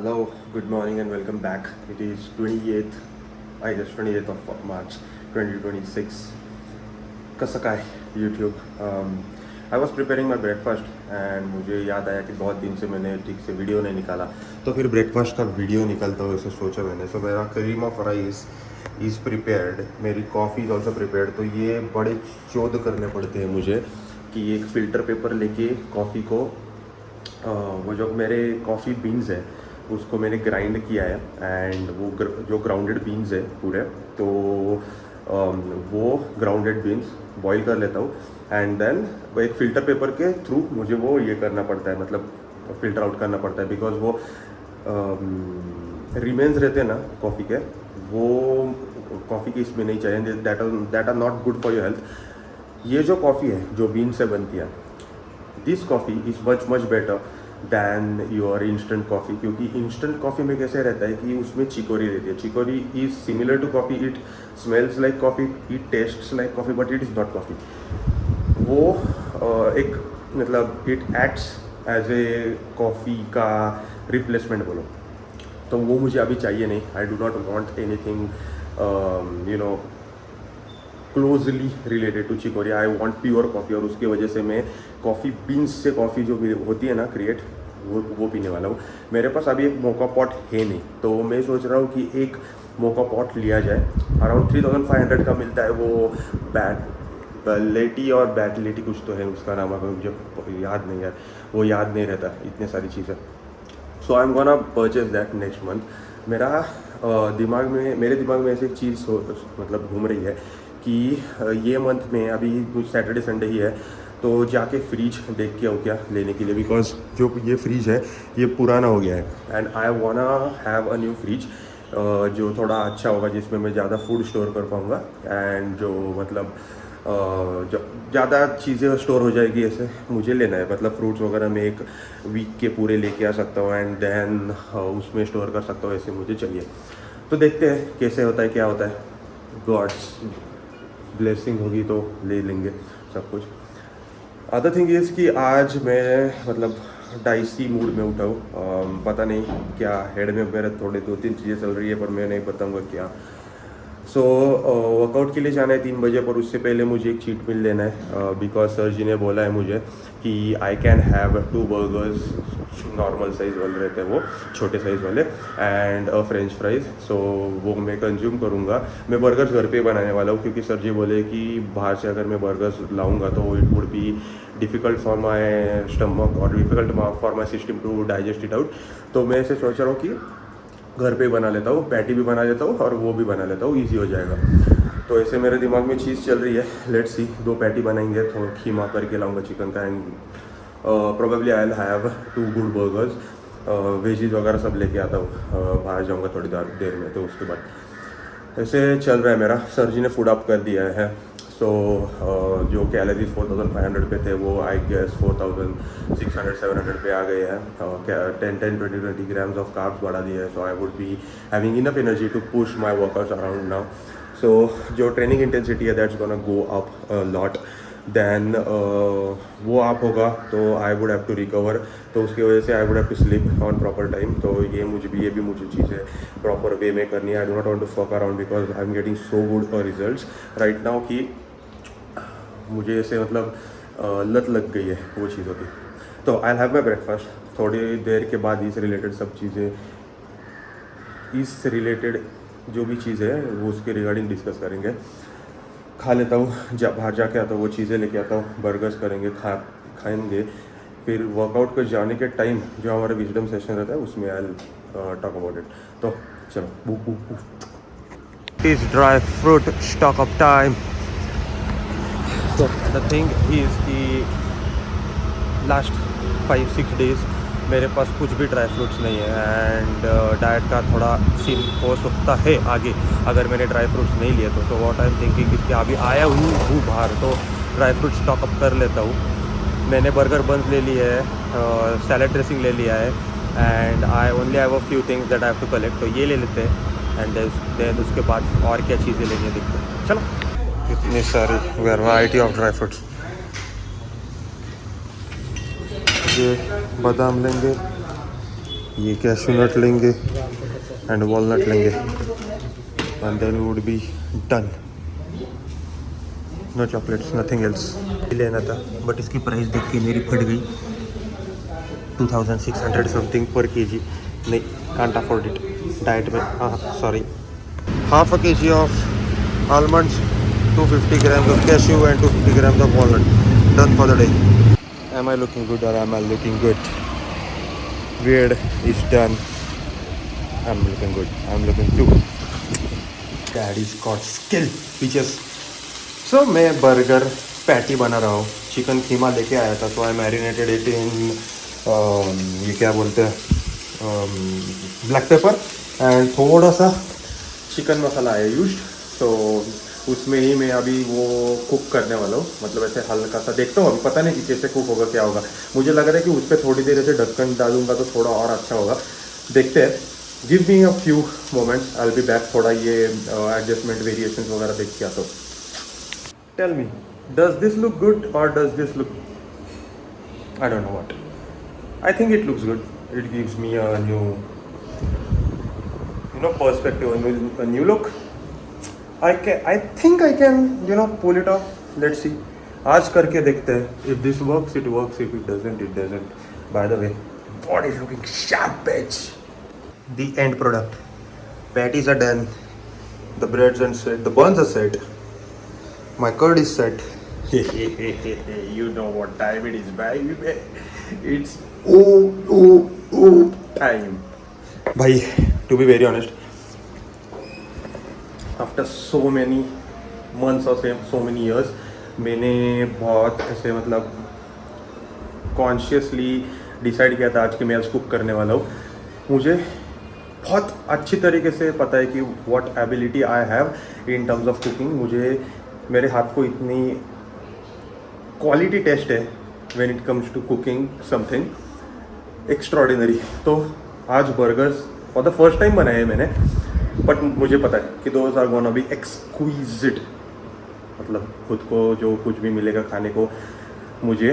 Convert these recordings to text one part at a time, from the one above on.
Hello, good morning and welcome back. It is 28th, I guess 28th of March 2026. कसं काय YouTube? I was preparing my breakfast and मुझे याद आया कि बहुत दिन से मैंने ठीक से वीडियो नहीं निकाला, तो फिर ब्रेकफास्ट का वीडियो निकालता हूँ ऐसे सोचा मैंने. सो मेरा करीम ऑफ राइस इज़ प्रिपेयर्ड, मेरी कॉफ़ी इज़ ऑल्सो प्रिपेयर्ड. तो ये बड़े चौध करने पड़ते हैं मुझे कि एक फ़िल्टर पेपर लेके कॉफ़ी को वो जो मेरे कॉफ़ी बीन्स है उसको मैंने ग्राइंड किया है एंड वो जो ग्राउंडेड बीन्स है पूरे, तो वो ग्राउंडेड बीन्स बॉईल कर लेता हूँ एंड देन एक फ़िल्टर पेपर के थ्रू मुझे वो ये करना पड़ता है, मतलब फ़िल्टर आउट करना पड़ता है. बिकॉज वो रिमेन्स रहते हैं ना कॉफ़ी के, वो कॉफ़ी की इसमें नहीं चाहिए. That are not good for your health. ये जो कॉफ़ी है जो बीन से बनती है, this coffee is much better than your instant coffee. क्योंकि इंस्टेंट कॉफ़ी में कैसे रहता है कि उसमें चिकोरी रहती है. Chicory is similar to coffee, it smells like coffee, it tastes like coffee, but it is not coffee. वो एक मतलब it acts as a coffee का रिप्लेसमेंट बोलो, तो वो मुझे अभी चाहिए नहीं. I do not want anything closely related to chicory. I want pure coffee, और उसकी वजह से मैं कॉफ़ी बीन्स से कॉफ़ी जो होती है ना क्रिएट, वो पीने वाला हूँ. मेरे पास अभी एक मोका पॉट है नहीं, तो मैं सोच रहा हूँ कि एक मोका पॉट लिया जाए. अराउंड 3500 का मिलता है वो. बैटलेटी और बैटलेटी कुछ तो है उसका नाम, अगर मुझे याद नहीं है, वो याद नहीं रहता इतने सारी चीज़ें. So I am gonna purchase that next month. मेरे दिमाग में ऐसी एक चीज़ मतलब घूम रही है कि ये मंथ में अभी कुछ सैटरडे संडे ही है, तो जाके फ्रिज देख के आओ क्या लेने के लिए. बिकॉज जो ये फ्रिज है ये पुराना हो गया है and I वांना have a new fridge जो थोड़ा अच्छा होगा, जिसमें मैं ज़्यादा फूड स्टोर कर पाऊँगा एंड जो मतलब जो ज़्यादा चीज़ें स्टोर हो जाएगी. ऐसे मुझे लेना है, मतलब फ्रूट्स वगैरह मैं एक वीक के पूरे लेके आ सकता हूँ एंड देन उसमें स्टोर कर सकता हूँ. ऐसे मुझे चाहिए. तो देखते हैं कैसे होता है, क्या होता है. गॉड्स ब्लेसिंग होगी तो ले लेंगे सब कुछ. अदर थिंग इज़ कि आज मैं मतलब डाइसी मूड में उठा हूँ. पता नहीं क्या, हेड में मेरे थोड़े 2-3 चीज़ें चल रही है, पर मैं नहीं बताऊँगा क्या. सो वर्कआउट के लिए जाना है 3 बजे, पर उससे पहले मुझे एक चीट मील लेना है. बिकॉज सर जी ने बोला है मुझे कि I can have 2 burgers, normal size वाले रहते हैं वो, छोटे साइज़ वाले, एंड फ्रेंच फ्राइज़. सो वो मैं कंज्यूम करूँगा. मैं बर्गर्स घर पे बनाने वाला हूँ, क्योंकि सर जी बोले कि बाहर से अगर मैं बर्गर्स लाऊँगा तो it would be difficult for my stomach और difficult for my system to digest it out. तो मैं ऐसे सोच रहा हूँ कि घर पे ही बना लेता हूँ, पैटी भी बना लेता हूँ और वो भी बना लेता हूँ, ईजी हो जाएगा. तो ऐसे मेरे दिमाग में चीज़ चल रही है. लेट्स सी, 2 पैटी बनाएंगे, थोड़ा खीमा करके लाऊंगा चिकन का, and probably I will have 2 good burgers. Veggies वगैरह सब लेके आता हूँ, बाहर जाऊँगा थोड़ी देर में. तो उसके बाद ऐसे चल रहा है मेरा. सर जी ने फूड अप कर दिया है. सो जो कैलोरीज 4500 पे थे वो आई गेस 4600-700 पे आ गए हैं. 10-20 ग्राम्स ऑफ कार्ब्स बढ़ा दिए हैं. So I would be having enough energy to push my workouts around now. So जो ट्रेनिंग इंटेंसिटी है that's gonna go up lot. Then वो आप होगा तो I would have to recover. तो उसकी वजह से I would have to sleep on proper time. तो ये भी मुझे चीज़ें प्रॉपर वे में करनी है. I do not want to fuck around because I am getting so good results right now कि मुझे ऐसे मतलब लत लग गई है वो चीज़ों की. तो आई हैव माई ब्रेकफास्ट. थोड़ी देर के बाद इस रिलेटेड सब चीज़ें, इस रिलेटेड जो भी चीज़ें हैं वो उसके रिगार्डिंग डिस्कस करेंगे. खा लेता हूँ, बाहर जाके आता हूँ, वो चीज़ें लेके आता हूँ, बर्गर्स करेंगे, खाएंगे. फिर वर्कआउट पर जाने के टाइम जो हमारा विजडम सेशन रहता है उसमें आई टॉक अबाउट इट. तो चलो, is dry fruit stock up time. So the thing is कि लास्ट 5-6 डेज़ मेरे पास कुछ भी ड्राई फ्रूट्स नहीं है एंड डाइट का थोड़ा सीन हो सकता है आगे अगर मैंने ड्राई फ्रूट्स नहीं लिए तो. व्हाट आई एम थिंकिंग कि अभी आया हूँ बाहर तो ड्राई फ्रूट स्टॉक अप कर लेता हूँ. मैंने बर्गर बंस ले लिया है, सैलड ड्रेसिंग ले लिया है and I only have a few things that I have to collect. तो ये ले लेते हैं एंड देन उसके बाद और क्या चीज़ें लेनी है देखते हैं. चलो, इतनी सारी वैरायटी ऑफ ड्राई फ्रूट्स. ये बादाम लेंगे, ये कैशू नट लेंगे एंड वॉलनट लेंगे and then we would be done. No chocolates, nothing else. लेना था बट इसकी प्राइस देख के मेरी फट गई. 2600 समथिंग पर kg. नहीं, कांट अफोर्ड इट. डाइट में हाँ sorry. Half a kg of almonds, 250 grams of cashew and 250 grams of walnut. Done for the day. Am I looking good or am I looking good? Weird is done. I'm looking good. I'm looking too. Daddy's got skill. Peaches. So मैं burger patty बना रहा हूँ. Chicken कीमा लेके आया था, तो आई marinated it in ये क्या बोलते हैं, ब्लैक पेपर एंड थोड़ा सा चिकन मसाला है यूज. तो उसमें ही मैं अभी वो कुक करने वाला हूँ. मतलब ऐसे हल्का सा देखता हूँ, अभी पता नहीं कि कैसे कुक होगा, क्या होगा. मुझे लग रहा है कि उस पर थोड़ी देर ऐसे ढक्कन डालूंगा तो थोड़ा और अच्छा होगा. देखते हैं. Give me a few moments, I will be back. थोड़ा ये एडजस्टमेंट वेरिएशंस वगैरह देख के आता हूँ. Tell me, does this look good और does this look, I don't know what. I think it looks good. It gives me a new perspective, a new look. I think I can pull it off. Let's see. आज करके देखते हैं. If this works, it works. If it doesn't, it doesn't. By the way, what is looking sharp, bitch. The end product. Patties are done. The breads are set. The buns are set. My curd is set. You know what time it is, baby. It's time. भाई, to be very honest, after so many months और so many years, मैंने बहुत ऐसे मतलब consciously decide किया था आज कि मैं आज कुक करने वाला हूँ. मुझे बहुत अच्छी तरीके से पता है कि what ability I have in terms of cooking. मुझे मेरे हाथ को इतनी क्वालिटी टेस्ट है when it comes to cooking something extraordinary. तो आज burgers for the first time बनाए हैं मैंने, बट मुझे पता है कि those are gonna be exquisite. मतलब खुद को जो कुछ भी मिलेगा खाने को, मुझे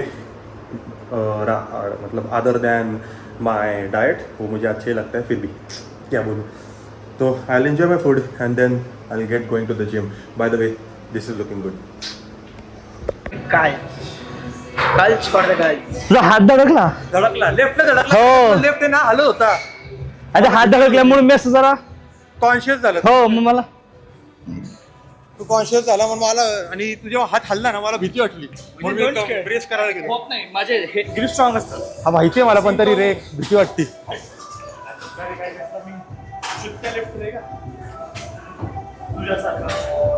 मतलब अदर दैन माई डाइट वो मुझे अच्छा ही लगता है. फिर भी क्या बोलूँ, तो I will enjoy my food and then I will get going to the gym. By the way, this is looking good. काय कालच पडलं काय तुझा हात धडकला. धडकला लेफ्टला धडकला. हो. लेफ्ट ना हलो होता. अरे हात धडकल्यामुळे मेस जरा कॉन्शियस झालं. हो मग मला तू कॉन्शियस झाला म्हणून मला, आणि तू जेव्हा हात हल्ला ना मला भीती वाटली म्हणून मी ब्रेस करायला गेलो. होत नाही माझे ग्रीप स्ट्रॉंग असतात. हा माहिती आहे मला, पण तरी रे भीती वाटती.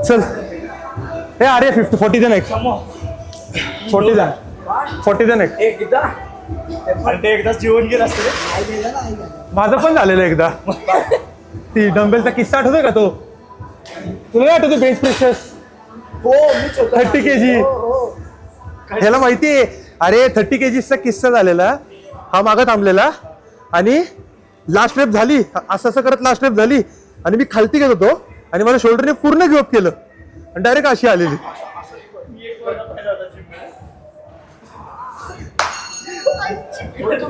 चल हे अरे 40 दे एक 40 दे 40 दे एक. एकदा अरे ते एकदाच जेवण गेलं असतं रे. माझं पण झालेलं एकदा. ती डंबेलचा किस्सा आठवतोय का तो? तुला नाही आठवतो बेंच प्रेशर्स? हो मीच होतो 30 kg. ह्याला माहितीये, अरे 30 kgचा किस्सा झालेला. हा मागं थांबलेला आणि लास्ट स्टेप झाली, असं असं करत लास्ट स्टेप झाली आणि मी खालती घेत होतो आणि माझ्या शोल्डरने पूर्ण गिव्ह अप केलं आणि डायरेक्ट अशी आलेली.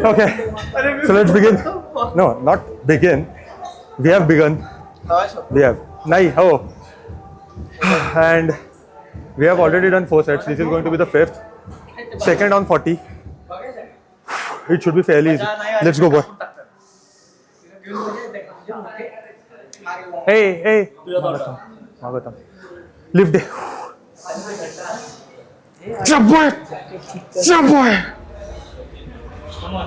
Okay, so let's begin. No, not begin. We have begun. We have. Nahi, ho. And we have already done 4 sets. This is going to be the 5th. Second on 40. It should be fairly easy. Let's go, boy. Hey. Magatam. Lift it. Jump, boy. Jump, boy. Come on.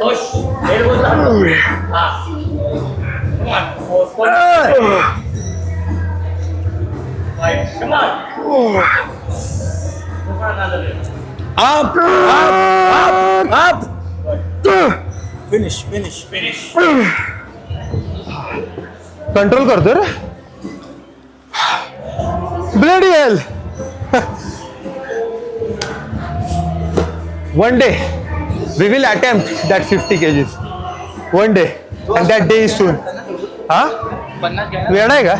Push. There goes the Come on. Come on. Go for another way. Up. Finish. Control करतो रे. Bloody hell. One day we will attempt that 50 kgs. One day, and that day is soon. Huh? वेडा आहे का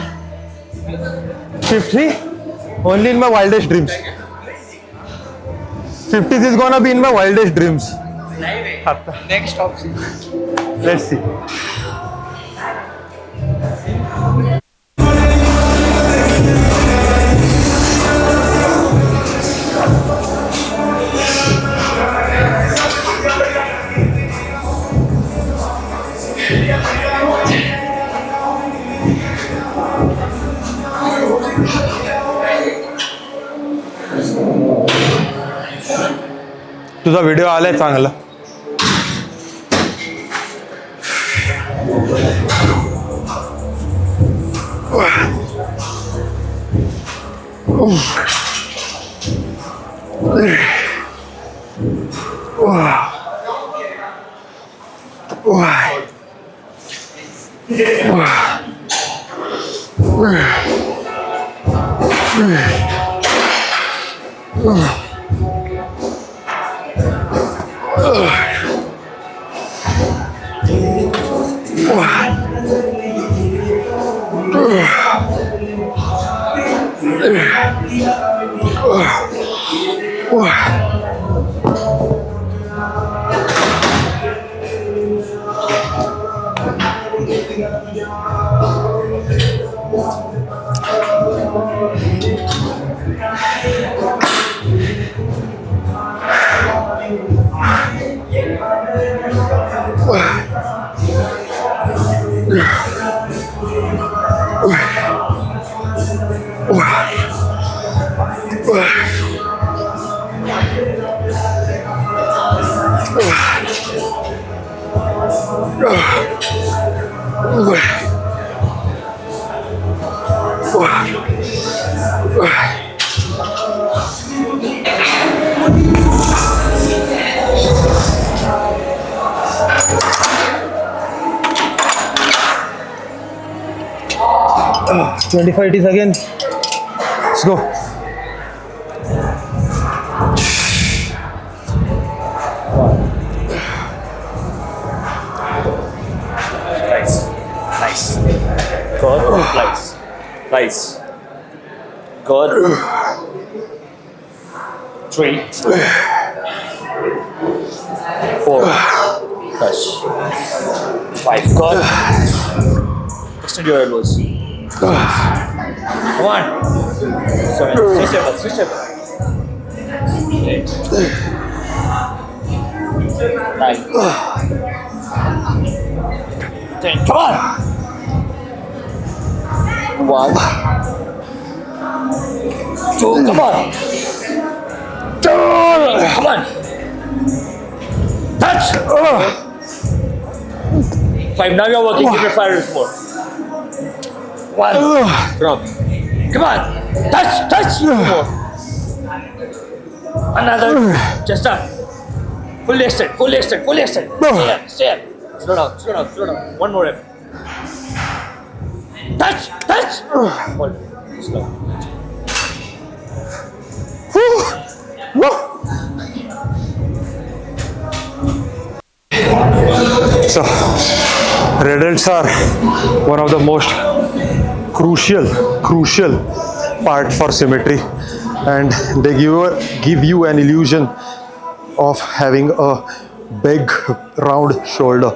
50 only in my wildest dreams 50 is gonna be in my wildest dreams आता next option let's see तुझा video आलाय चांगला $25 is again. Let's go. Nice. Good. Nice. Good. 3, 4. Touch. 5. Good. Extend your elbows. Come on. 7. Stay stable. 8. 9. 10. Come on. 1. 2. Come on. Come on. Touch. 5. Now you're working. Give your fighters more. 1. Drop. Come on. Touch. More. Another. Just up. Fully extend. Stay up. Slow down. One more rep. Touch. Hold. Slow. So, red delts are one of the most crucial part for symmetry, and they give you an illusion of having a big round shoulder.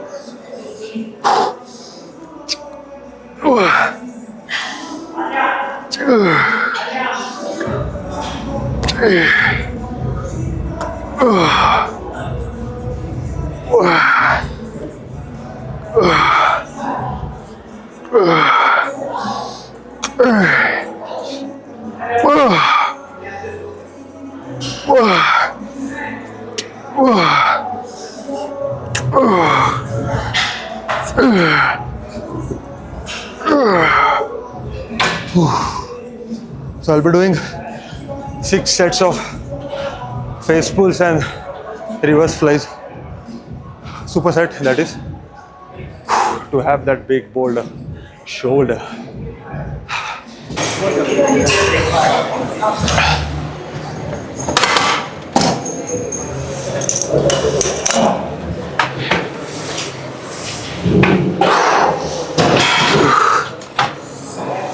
So I'll be doing 6 sets of face pulls and reverse flies, superset, that is, to have that big bold shoulder.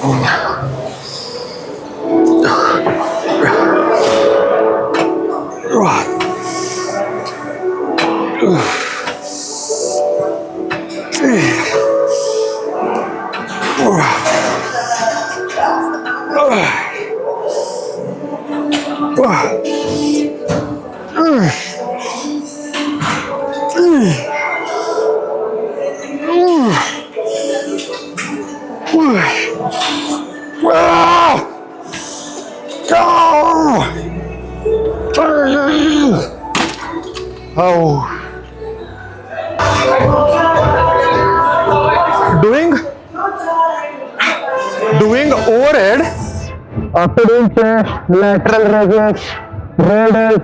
Oh. Doing overhead after doing chest, lateral raises, rollers.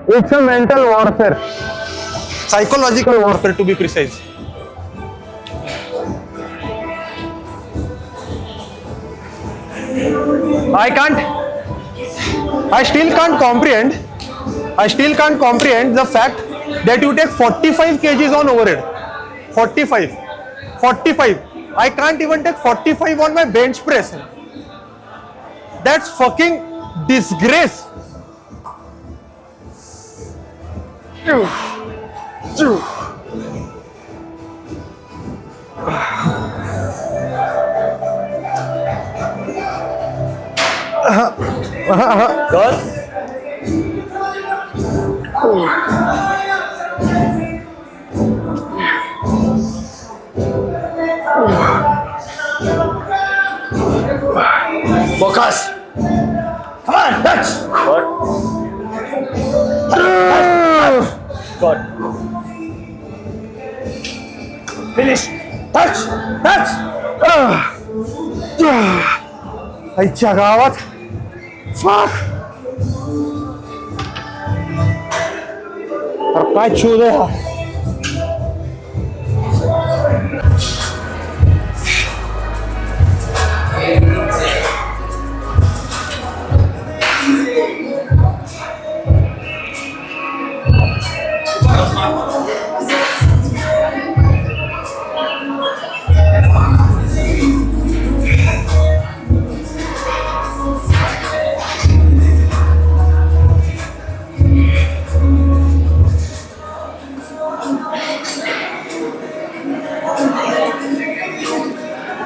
It's a mental warfare, psychological warfare to be precise. I still can't comprehend the fact that you take 45 kgs on overhead. 45. I can't even take 45 on my bench press. That's fucking disgrace. Good. Focus. Come on, touch. Good. Good. Finish. Touch. आईच्या गावात fuck. अरे काय शोध आहे हा?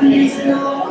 Please, no,